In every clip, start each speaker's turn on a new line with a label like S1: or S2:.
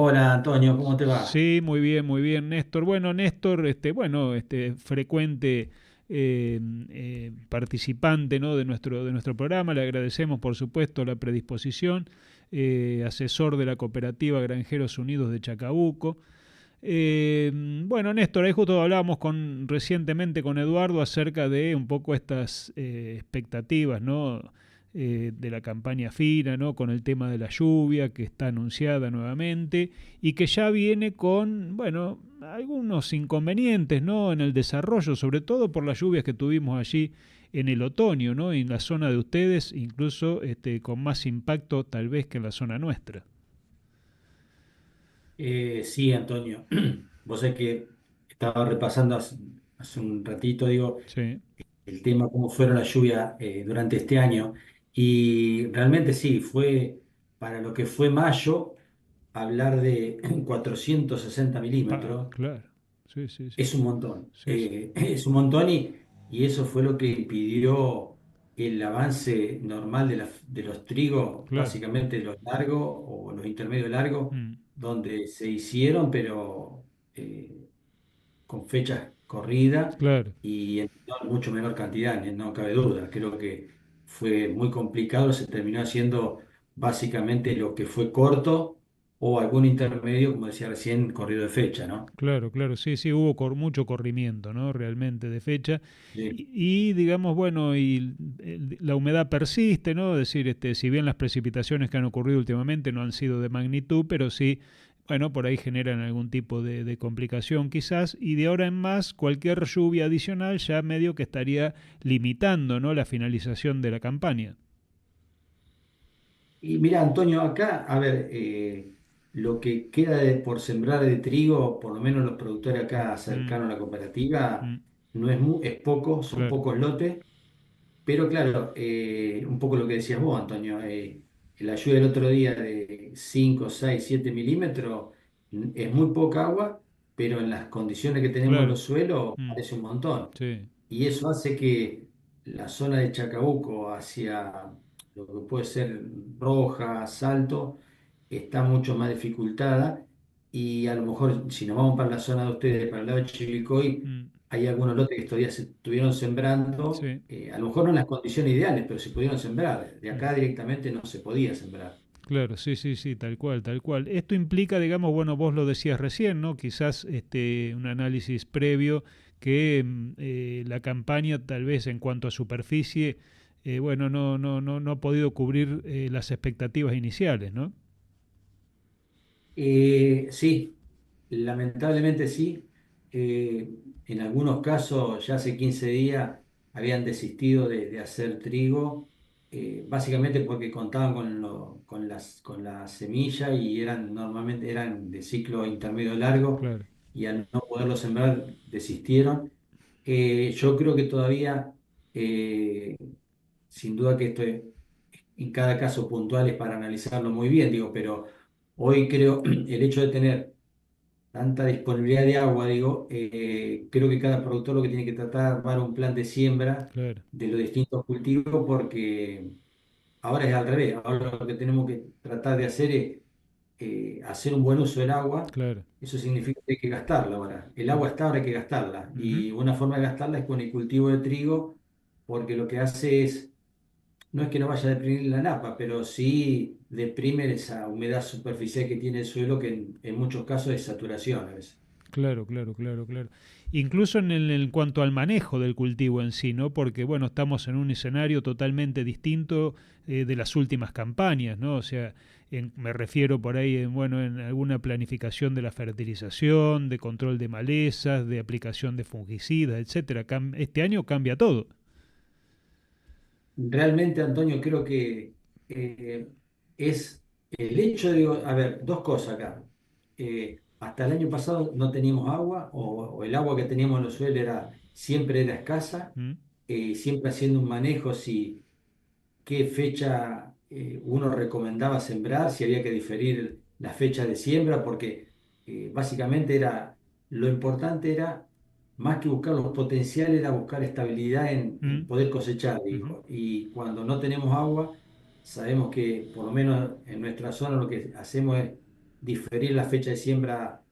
S1: Hola Antonio, ¿cómo te va?
S2: Sí, muy bien, Néstor. Bueno, Néstor, frecuente participante, ¿no? de nuestro programa. Le agradecemos, por supuesto, la predisposición. Asesor de la cooperativa Granjeros Unidos de Chacabuco. Bueno, Néstor, ahí justo hablábamos recientemente con Eduardo acerca de un poco estas expectativas, ¿no? De la campaña fina, ¿no? Con el tema de la lluvia que está anunciada nuevamente y que ya viene con, bueno, algunos inconvenientes, ¿no? En el desarrollo, sobre todo por las lluvias que tuvimos allí en el otoño, ¿no? En la zona de ustedes, incluso con más impacto tal vez que en la zona nuestra.
S1: Sí, Antonio, vos sabés que estaba repasando hace un ratito, digo,
S2: Sí.
S1: el tema, cómo fueron las lluvias durante este año. Y realmente sí, fue para lo que fue mayo, hablar de 460
S2: Pa,
S1: milímetros,
S2: claro. Sí, sí, sí.
S1: es un montón.
S2: Sí, sí.
S1: Es un montón y eso fue lo que impidió el avance normal de los trigos,
S2: Claro.
S1: básicamente los largos o los intermedios largos,
S2: Mm.
S1: donde se hicieron, pero con fechas corridas
S2: Claro.
S1: y en mucho menor cantidad, no cabe duda. Creo que fue muy complicado, se terminó haciendo básicamente lo que fue corto o algún intermedio, como decía recién, corrido de fecha, ¿no?
S2: Claro, claro, sí, sí, hubo mucho corrimiento, ¿no? Realmente de fecha.
S1: Sí.
S2: Y, digamos, bueno, la humedad persiste, ¿no? Es decir, si bien las precipitaciones que han ocurrido últimamente no han sido de magnitud, pero sí, bueno, por ahí generan algún tipo de complicación quizás. Y de ahora en más, cualquier lluvia adicional ya medio que estaría limitando, ¿no? La finalización de la campaña.
S1: Y mira, Antonio, acá, a ver, lo que queda por sembrar de trigo, por lo menos los productores acá
S2: Mm,
S1: cercanos a la cooperativa,
S2: mm,
S1: no es, es poco, son
S2: claro,
S1: pocos lotes, pero claro, un poco lo que decías vos, Antonio, la lluvia del otro día de 5, 6, 7 milímetros es muy poca agua, pero en las condiciones que tenemos en
S2: claro.
S1: los suelos
S2: Mm,
S1: parece un montón.
S2: sí.
S1: Y eso hace que la zona de Chacabuco hacia lo que puede ser Roja, Salto, está mucho más dificultada y a lo mejor si nos vamos para la zona de ustedes, para el lado de Chivilcoy,
S2: Mm,
S1: hay algunos lotes que todavía se estuvieron sembrando,
S2: sí.
S1: a lo mejor no en las condiciones ideales, pero se pudieron sembrar. De
S2: Mm.
S1: acá directamente no se podía sembrar.
S2: Claro, sí, sí, sí, tal cual, tal cual. Esto implica, digamos, bueno, vos lo decías recién, ¿no? Quizás un análisis previo que la campaña, tal vez en cuanto a superficie, bueno, no ha podido cubrir las expectativas iniciales, ¿no?
S1: Sí, lamentablemente sí. En algunos casos, ya hace 15 días, habían desistido de hacer trigo, básicamente porque contaban con la semilla y normalmente eran de ciclo intermedio largo
S2: Claro.
S1: y al no poderlo sembrar desistieron. Yo creo que todavía, eh, sin duda que esto es en cada caso puntual es para analizarlo muy bien, digo, pero hoy creo el hecho de tener tanta disponibilidad de agua, digo, creo que cada productor lo que tiene que tratar de armar un plan de siembra
S2: Claro.
S1: de los distintos cultivos porque ahora es al revés, ahora lo que tenemos que tratar de hacer es hacer un buen uso del agua.
S2: Claro.
S1: Eso significa que hay que gastarla ahora. El
S2: Mm,
S1: agua está, ahora hay que gastarla.
S2: ujú.
S1: Y una forma de gastarla es con el cultivo de trigo, porque lo que hace es no es que no vaya a deprimir la napa, pero sí deprime esa humedad superficial que tiene el suelo, que en muchos casos es saturación a veces.
S2: Claro, claro, claro, claro. Incluso en cuanto al manejo del cultivo en sí, ¿no? Porque, bueno, estamos en un escenario totalmente distinto de las últimas campañas, ¿no? O sea, me refiero por ahí, bueno, en alguna planificación de la fertilización, de control de malezas, de aplicación de fungicidas, etcétera. Este año cambia todo.
S1: Realmente, Antonio, creo que eh, es el hecho de, a ver, dos cosas acá. Hasta el año pasado no teníamos agua o el agua que teníamos en los suelos siempre era escasa,
S2: ¿Mm?
S1: siempre haciendo un manejo si qué fecha uno recomendaba sembrar, si había que diferir la fecha de siembra, porque básicamente lo importante era, más que buscar los potenciales, era buscar estabilidad en
S2: ¿Mm?
S1: poder cosechar,
S2: Ujú.
S1: digo. Y cuando no tenemos agua, sabemos que por lo menos en nuestra zona lo que hacemos es diferir la fecha de siembra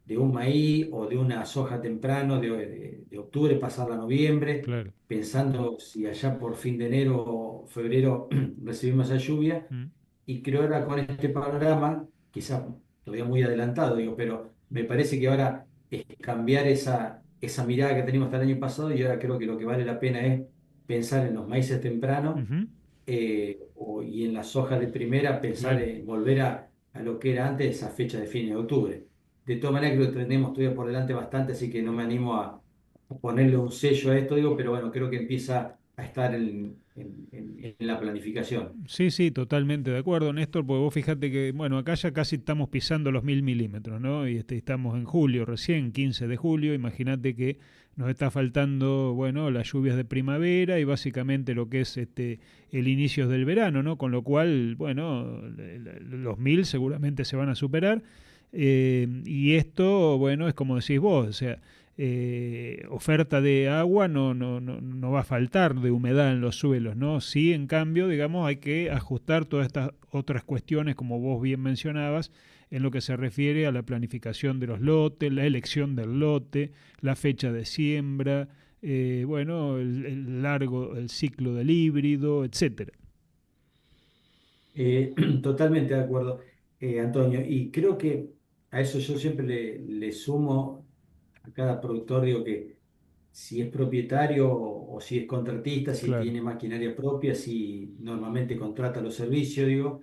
S1: de un maíz o de una soja temprano, de octubre, pasarla a noviembre,
S2: claro.
S1: pensando si allá por fin de enero o febrero recibimos esa lluvia.
S2: Mm,
S1: Y creo ahora con este panorama, quizás todavía muy adelantado, digo, pero me parece que ahora es cambiar esa mirada que teníamos hasta el año pasado y ahora creo que lo que vale la pena es pensar en los maíces tempranos
S2: ujú,
S1: y en las hojas de primera pensar
S2: claro.
S1: en volver a lo que era antes esa fecha de fines de octubre. De todas maneras, creo que tenemos todavía por delante bastante, así que no me animo a ponerle un sello a esto, digo, pero bueno, creo que empieza a estar en la planificación.
S2: Sí, sí, totalmente de acuerdo, Néstor, porque vos fíjate que, bueno, acá ya casi estamos pisando los 1000 milímetros, ¿no? Y estamos en julio, recién 15 de julio, imagínate que nos está faltando, bueno, las lluvias de primavera y básicamente lo que es el inicio del verano, ¿no? Con lo cual, bueno, los 1000 seguramente se van a superar. Y esto, bueno, es como decís vos, o sea, oferta de agua no va a faltar de humedad en los suelos, ¿no? Sí, en cambio, digamos, hay que ajustar todas estas otras cuestiones, como vos bien mencionabas, en lo que se refiere a la planificación de los lotes, la elección del lote, la fecha de siembra, bueno, el ciclo del híbrido, etcétera.
S1: Totalmente de acuerdo, Antonio. Y creo que a eso yo siempre le sumo a cada productor, digo que si es propietario o si es contratista, si
S2: Claro.
S1: tiene maquinaria propia, si normalmente contrata los servicios, digo,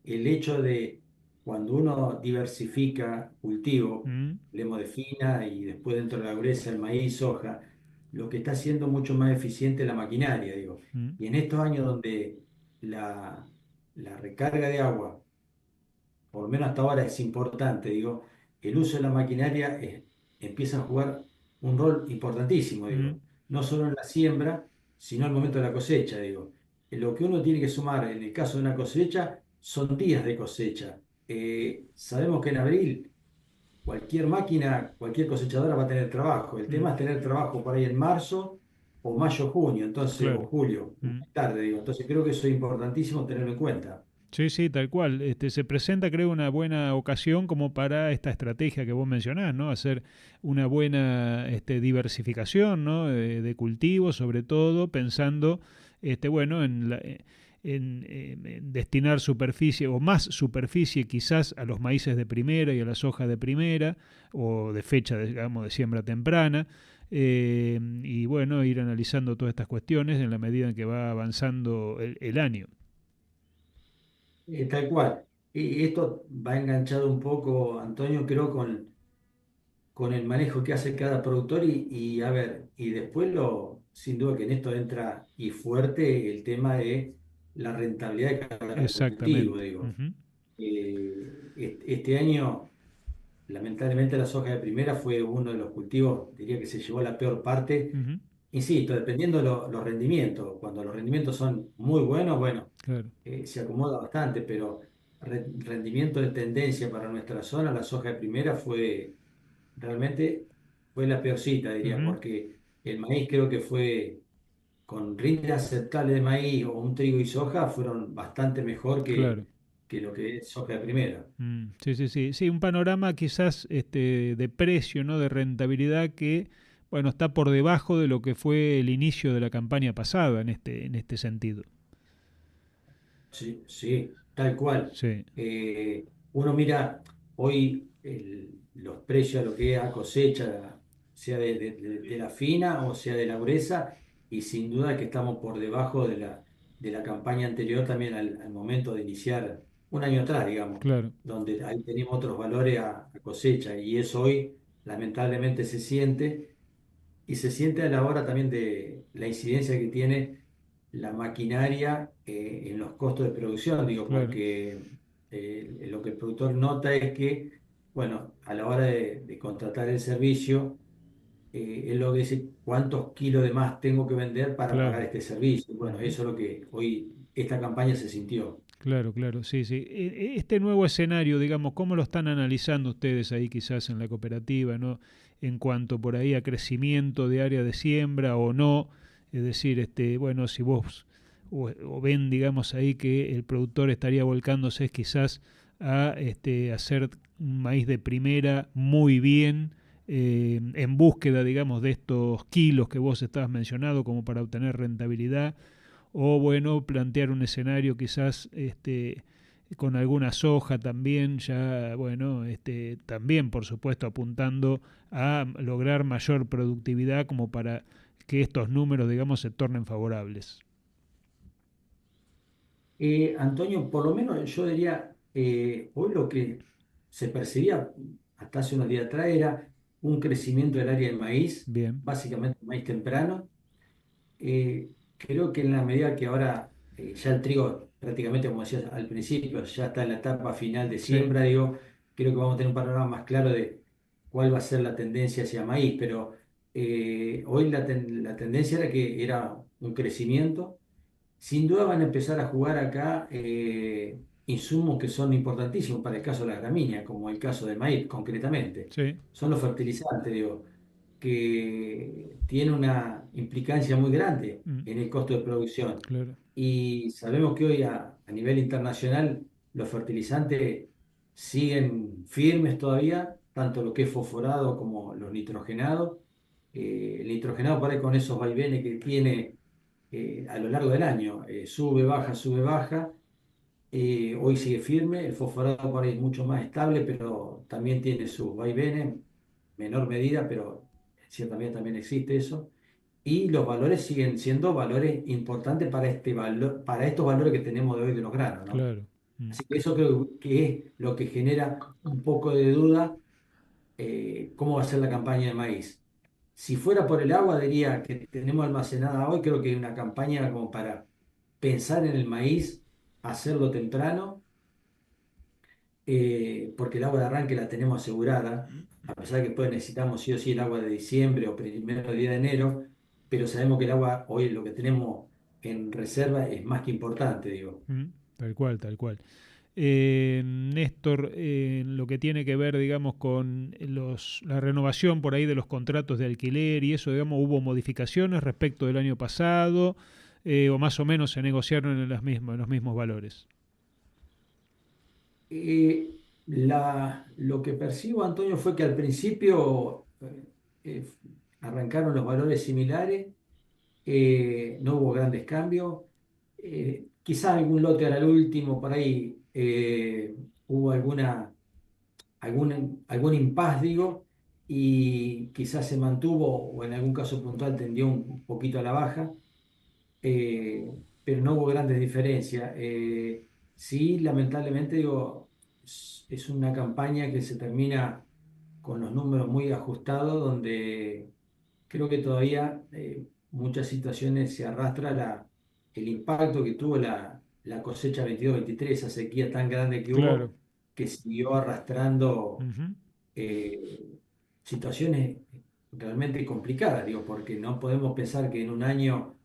S1: el hecho de cuando uno diversifica cultivo,
S2: Mm,
S1: lemo de fina y después dentro de la dureza el maíz, soja, lo que está haciendo mucho más eficiente la maquinaria, digo.
S2: mm,
S1: Y en estos años donde la, la recarga de agua por lo menos hasta ahora es importante, digo, el uso de la maquinaria empieza a jugar un rol importantísimo,
S2: mm,
S1: digo, no solo en la siembra, sino al momento de la cosecha, digo. Lo que uno tiene que sumar en el caso de una cosecha son días de cosecha. Sabemos que en abril cualquier máquina, cualquier cosechadora va a tener trabajo. El
S2: mm,
S1: tema es tener trabajo por ahí en marzo o mayo, junio, entonces, o
S2: claro.
S1: julio, muy
S2: Mm.
S1: tarde, digo. Entonces creo que eso es importantísimo tenerlo en cuenta.
S2: Sí, sí, tal cual. Se presenta, creo, una buena ocasión como para esta estrategia que vos mencionás, ¿no? Hacer una buena diversificación, ¿no? De cultivos, sobre todo, pensando, bueno, en destinar superficie o más superficie quizás a los maíces de primera y a la soja de primera o de fecha, digamos, de siembra temprana. Y bueno, ir analizando todas estas cuestiones en la medida en que va avanzando el año.
S1: Tal cual. Y esto va enganchado un poco, Antonio, creo, con el manejo que hace cada productor y a ver, y después sin duda que en esto entra y fuerte el tema de la rentabilidad de cada cultivo,
S2: Exactamente.
S1: digo.
S2: Ujú,
S1: Este año, lamentablemente, la soja de primera fue uno de los cultivos, diría que se llevó la peor parte.
S2: ujú,
S1: Insisto, dependiendo los rendimientos, cuando los rendimientos son muy buenos, bueno
S2: claro.
S1: se acomoda bastante, pero rendimiento de tendencia para nuestra zona, la soja de primera realmente fue la peorcita, diría,
S2: Ujú,
S1: porque el maíz creo que fue con rinde aceptable de maíz o un trigo y soja fueron bastante mejor
S2: claro.
S1: que lo que es soja de primera.
S2: Sí, sí, sí. Sí, un panorama quizás de precio, ¿no? De rentabilidad que, bueno, está por debajo de lo que fue el inicio de la campaña pasada en este sentido.
S1: Sí, sí, tal cual.
S2: Sí.
S1: Uno mira hoy los precios a lo que es a cosecha, sea de la fina o sea de la gruesa, y sin duda que estamos por debajo de la campaña anterior también al momento de iniciar un año atrás, digamos,
S2: Claro,
S1: donde ahí tenemos otros valores a cosecha, y eso hoy lamentablemente se siente. Y se siente a la hora también de la incidencia que tiene la maquinaria en los costos de producción, digo,
S2: claro,
S1: porque lo que el productor nota es que, bueno, a la hora de contratar el servicio, él lo que dice, ¿cuántos kilos de más tengo que vender para pagar
S2: claro.
S1: este servicio? Bueno,
S2: Ujú,
S1: eso es lo que hoy esta campaña se sintió.
S2: claro, claro, sí, sí. Este nuevo escenario, digamos, ¿cómo lo están analizando ustedes ahí quizás en la cooperativa, ¿no? En cuanto por ahí a crecimiento de área de siembra o no. Es decir, bueno, si vos o ven, digamos, ahí que el productor estaría volcándose quizás a hacer un maíz de primera muy bien, en búsqueda, digamos, de estos kilos que vos estabas mencionando como para obtener rentabilidad, o bueno, plantear un escenario quizás con alguna soja también, ya, bueno, también por supuesto apuntando a lograr mayor productividad como para que estos números, digamos, se tornen favorables.
S1: Antonio, por lo menos yo diría, hoy lo que se percibía hasta hace unos días atrás era un crecimiento del área del maíz,
S2: Bien,
S1: básicamente maíz temprano. Creo que en la medida que ahora ya el trigo, prácticamente como decías al principio, ya está en la etapa final de
S2: sí,
S1: siembra, digo, creo que vamos a tener un panorama más claro de cuál va a ser la tendencia hacia maíz, pero hoy la tendencia era que era un crecimiento. Sin duda van a empezar a jugar acá insumos que son importantísimos para el caso de la gramínea, como el caso del maíz concretamente.
S2: sí,
S1: Son los fertilizantes, digo, que tienen una implicancia muy grande
S2: mm,
S1: en el costo de producción.
S2: claro,
S1: Y sabemos que hoy a nivel internacional los fertilizantes siguen firmes todavía, tanto lo que es fosforado como los nitrogenados. El nitrogenado por ahí con esos vaivenes que tiene a lo largo del año, sube, baja. Hoy sigue firme, el fosforado por ahí es mucho más estable, pero también tiene sus vaivenes, menor medida, pero en cierta medida también existe eso. Y los valores siguen siendo valores importantes para, para estos valores que tenemos de hoy de los granos, ¿no?
S2: claro. Mm,
S1: Así que eso creo que es lo que genera un poco de duda cómo va a ser la campaña de maíz. Si fuera por el agua, diría que tenemos almacenada hoy, creo que hay una campaña como para pensar en el maíz, hacerlo temprano, porque el agua de arranque la tenemos asegurada, a pesar de que después necesitamos sí o sí el agua de diciembre o primero día de enero, pero sabemos que el agua hoy lo que tenemos en reserva es más que importante, digo.
S2: mm, tal cual, tal cual. Néstor, en lo que tiene que ver, digamos, con la renovación por ahí de los contratos de alquiler y eso, digamos, hubo modificaciones respecto del año pasado, o más o menos se negociaron en los mismos valores.
S1: Lo que percibo, Antonio, fue que al principio eh, arrancaron los valores similares, no hubo grandes cambios. Quizás algún lote era el último, por ahí hubo algún impas, digo, y quizás se mantuvo o en algún caso puntual tendió un poquito a la baja, eh, pero no hubo grandes diferencias. Sí, lamentablemente, digo, es una campaña que se termina con los números muy ajustados, donde creo que todavía muchas situaciones se arrastra el impacto que tuvo la cosecha 22-23, esa sequía tan grande que
S2: Claro.
S1: hubo, que siguió arrastrando
S2: Ujú,
S1: eh, situaciones realmente complicadas, digo, porque no podemos pensar que en un año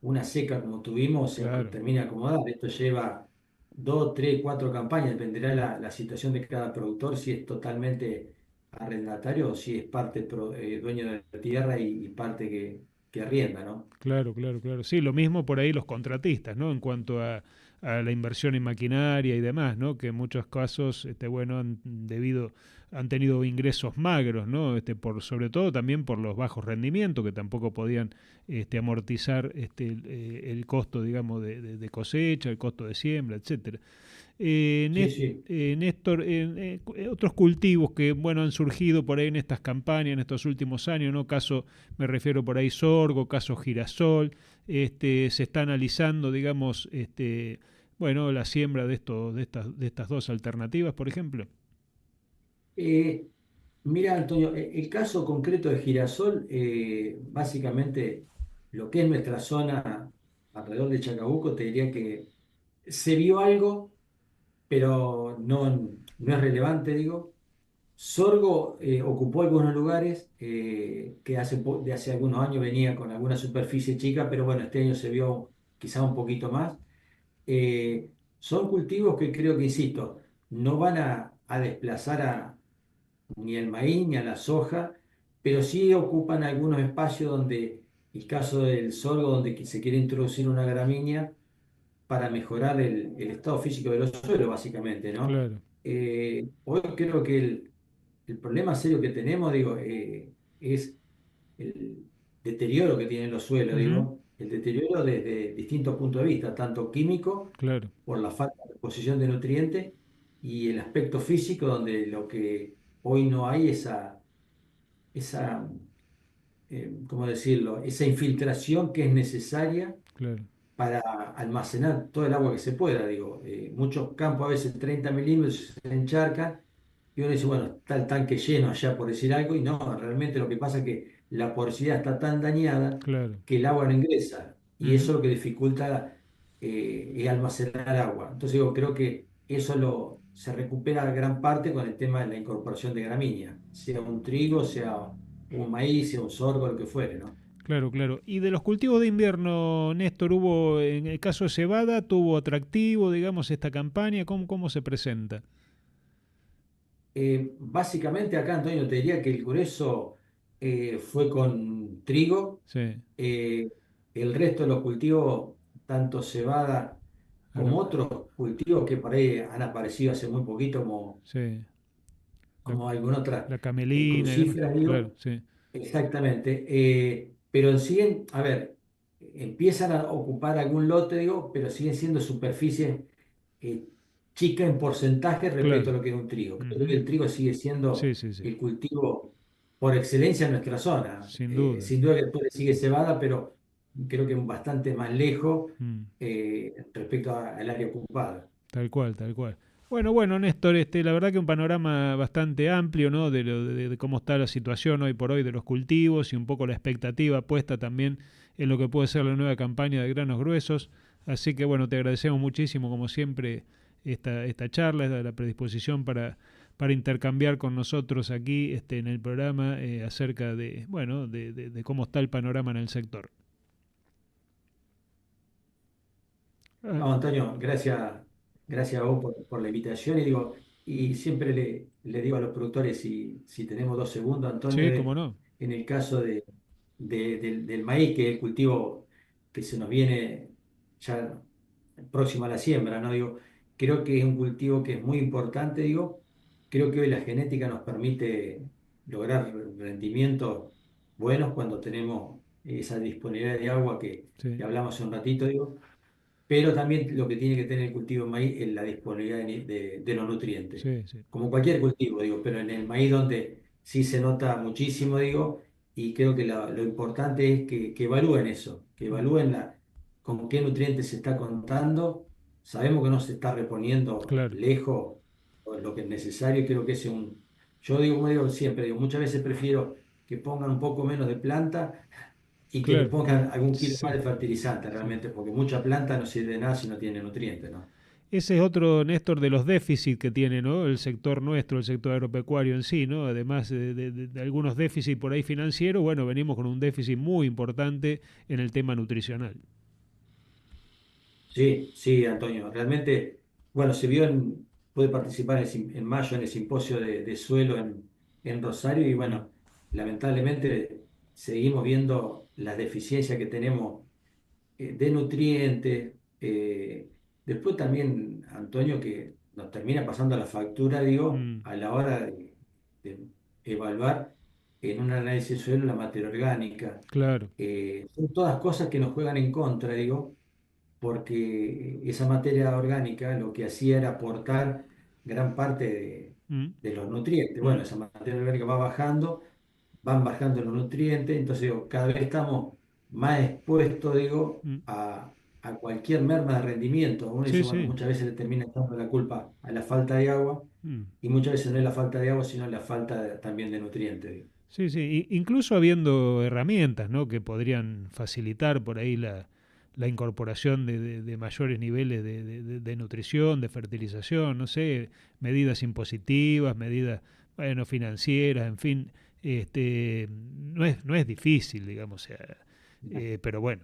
S1: una seca como tuvimos
S2: claro,
S1: termine de acomodar. Esto lleva 2, 3, 4 campañas, dependerá la situación de cada productor, si es totalmente arrendatario o si es parte dueño de la tierra y parte que arrienda, ¿no?
S2: claro, claro, claro. Sí, lo mismo por ahí los contratistas, ¿no? En cuanto a la inversión en maquinaria y demás, ¿no? Que en muchos casos, bueno, han tenido ingresos magros, ¿no? Sobre todo también por los bajos rendimientos, que tampoco podían amortizar el costo, digamos, de cosecha, el costo de siembra, etcétera.
S1: Sí, sí.
S2: Néstor, otros cultivos que bueno han surgido por ahí en estas campañas en estos últimos años, ¿no? Caso, me refiero por ahí sorgo, caso girasol, se está analizando, digamos, bueno, la siembra de estas dos alternativas, por ejemplo.
S1: Eh, Mira, Antonio, el caso concreto de Girasol, básicamente lo que es nuestra zona alrededor de Chacabuco, te diría que se vio algo, pero no es relevante, digo. Sorgo ocupó algunos lugares que de hace algunos años venía con alguna superficie chica, pero bueno, este año se vio quizá un poquito más. Son cultivos que creo que, insisto, no van a desplazar ni el maíz ni a la soja, pero sí ocupan algunos espacios donde, el caso del sorgo, donde se quiere introducir una gramínea para mejorar el estado físico de los suelos, básicamente, ¿no?
S2: Claro.
S1: hoy creo que el problema serio que tenemos, digo, es el deterioro que tienen los suelos,
S2: Ujú,
S1: digo, el deterioro desde distintos puntos de vista, tanto químico,
S2: claro,
S1: por la falta de exposición de nutrientes, y el aspecto físico, donde lo que hoy no hay, esa ¿cómo decirlo? Esa infiltración que es necesaria
S2: claro.
S1: para almacenar todo el agua que se pueda. Digo, muchos campos a veces 30 milímetros se encharcan y uno dice, bueno, está el tanque lleno allá por decir algo, y no, realmente lo que pasa es que la porosidad está tan dañada
S2: Claro.
S1: que el agua no ingresa, y
S2: Ujú.
S1: eso lo que dificulta es almacenar agua. Entonces digo, creo que se recupera gran parte con el tema de la incorporación de gramínea, sea un trigo, sea un maíz, sea un sorgo, lo que fuere, ¿no?
S2: Claro, claro. Y de los cultivos de invierno, Néstor, hubo, en el caso de cebada, tuvo atractivo, digamos, esta campaña, ¿cómo se presenta?
S1: Básicamente acá, Antonio, te diría que el grueso fue con trigo.
S2: Sí.
S1: eh, el resto de los cultivos, tanto cebada
S2: Ahora,
S1: como otros cultivos que por ahí han aparecido hace muy poquito,
S2: sí. La,
S1: como alguna otra
S2: la camelina y demás.
S1: crucífera,
S2: Claro,
S1: digo.
S2: sí.
S1: Exactamente. Pero siguen, a ver, empiezan a ocupar algún lote, digo, pero siguen siendo superficies eh, chicas en porcentaje respecto
S2: Claro.
S1: a lo que es un trigo. Creo que
S2: Ujú.
S1: el trigo sigue siendo
S2: Sí, sí, sí.
S1: el cultivo por excelencia en nuestra zona.
S2: Sin duda.
S1: Sin duda que después le sigue cebada, pero creo que bastante más lejos
S2: Mm.
S1: respecto al área ocupada.
S2: Tal cual, tal cual. Bueno, bueno, Néstor, la verdad que un panorama bastante amplio, ¿no? De cómo está la situación hoy por hoy de los cultivos y un poco la expectativa puesta también en lo que puede ser la nueva campaña de granos gruesos. Así que bueno, te agradecemos muchísimo, como siempre, esta charla, la predisposición para intercambiar con nosotros aquí en el programa acerca de, bueno, de cómo está el panorama en el sector. Ah,
S1: No, Antonio, gracias a vos por la invitación, y digo, y siempre le digo a los productores, si tenemos 2 segundos, Antonio,
S2: sí, cómo no.
S1: en el caso del maíz, que es el cultivo que se nos viene ya próximo a la siembra, ¿no? Digo, creo que es un cultivo que es muy importante, digo, creo que hoy la genética nos permite lograr rendimientos buenos cuando tenemos esa disponibilidad de agua que
S2: Sí,
S1: hablamos hace un ratito, digo, pero también lo que tiene que tener el cultivo de maíz es la disponibilidad de los nutrientes,
S2: sí, sí.
S1: como cualquier cultivo, digo, pero en el maíz donde sí se nota muchísimo, digo, y creo que lo importante es que evalúen eso, que
S2: Mm,
S1: evalúen con qué nutrientes se está contando. Sabemos que no se está reponiendo
S2: claro,
S1: lejos o lo que es necesario, creo que yo digo, como digo siempre, digo, muchas veces prefiero que pongan un poco menos de planta y que le
S2: claro.
S1: pongan algún kilo más
S2: Sí,
S1: de fertilizante
S2: sí.
S1: realmente, porque mucha planta no sirve de nada si no tiene nutrientes, ¿no?
S2: Ese es otro, Néstor, de los déficits que tiene, ¿no? El sector nuestro, el sector agropecuario en sí, ¿no? Además de algunos déficits por ahí financieros, bueno, venimos con un déficit muy importante en el tema nutricional.
S1: Sí, sí, Antonio, realmente, bueno, pude participar en mayo en el simposio de suelo en Rosario, y
S2: Mm,
S1: bueno, lamentablemente seguimos viendo las deficiencias que tenemos de nutrientes. Después también, Antonio, que nos termina pasando la factura, digo,
S2: mm,
S1: a la hora de evaluar en un análisis de suelo la materia orgánica.
S2: claro.
S1: Son todas cosas que nos juegan en contra, digo, porque esa materia orgánica lo que hacía era aportar gran parte
S2: Mm,
S1: de los nutrientes.
S2: mm,
S1: Bueno, esa materia orgánica va bajando, van bajando los nutrientes, entonces digo, cada vez estamos más expuestos, digo,
S2: mm.
S1: a cualquier merma de rendimiento. Uno
S2: Sí,
S1: dice, bueno,
S2: sí.
S1: muchas veces le termina echando la culpa a la falta de agua,
S2: Mm.
S1: y muchas veces no es la falta de agua, sino la falta también de nutrientes, digo.
S2: Sí, sí. Incluso habiendo herramientas, ¿no? Que podrían facilitar por ahí la incorporación de mayores niveles de nutrición, de fertilización, no sé, medidas impositivas, medidas, bueno, financieras, en fin, no es difícil, digamos, o sea, pero bueno,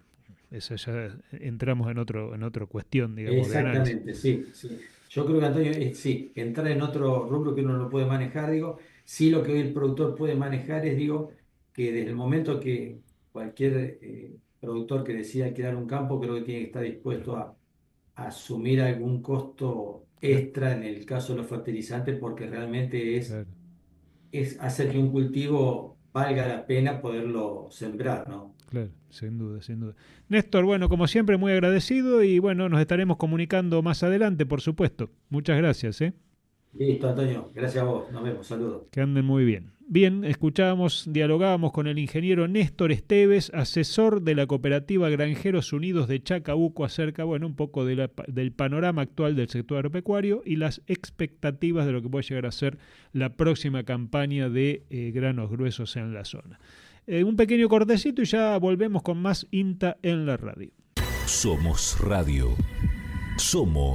S2: eso ya entramos en otra cuestión, digamos, de análisis.
S1: Exactamente, sí, sí. Yo creo que, Antonio, sí, entrar en otro rubro que uno no puede manejar, digo, sí, lo que hoy el productor puede manejar es, digo, que desde el momento que cualquier productor que decida alquilar un campo, creo que tiene que estar dispuesto a asumir algún costo extra en el caso de los fertilizantes porque realmente
S2: claro.
S1: es hacer que un cultivo valga la pena poderlo sembrar, ¿no?
S2: Claro, sin duda, sin duda. Néstor, bueno, como siempre, muy agradecido y bueno, nos estaremos comunicando más adelante, por supuesto. Muchas gracias, ¿eh?
S1: Listo, Antonio. Gracias a vos. Nos vemos. Saludos.
S2: Que anden muy bien. Bien, dialogábamos con el ingeniero Néstor Esteves, asesor de la cooperativa Granjeros Unidos de Chacabuco, acerca, bueno, un poco del panorama actual del sector agropecuario y las expectativas de lo que puede llegar a ser la próxima campaña de granos gruesos en la zona. Un pequeño cortecito y ya volvemos con más INTA en la radio.
S3: Somos Radio. Somos